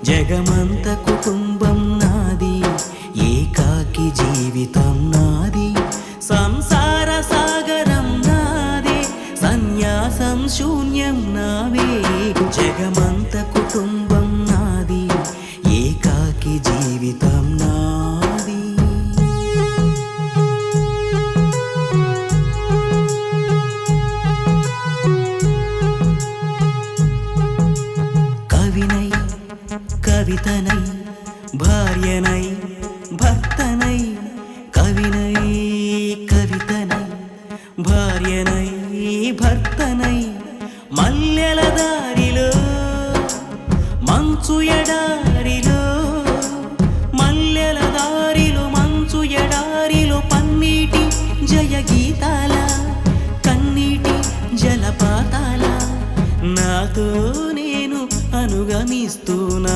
జగమంత కుటుంబం నాది, ఏకాకి జీవితం నాది, సంసార సాగరం నాదే, సన్యాసం శూన్యం నావే. జగమంత కుటుంబం నాది, ఏకాకి జీవితం నాది. కవినై కవితనై భార్యనై భర్తనై, కవినై కవితనై భార్యనై భర్తనై, మల్లెల దారిలో మంచు ఎడారిలో, మల్లెల దారిలో మంచు ఎడారిలో, పన్నీటి జయ గీతాల కన్నీటి జలపాతాల, నాతో నేను అనుగమిస్తున్నా.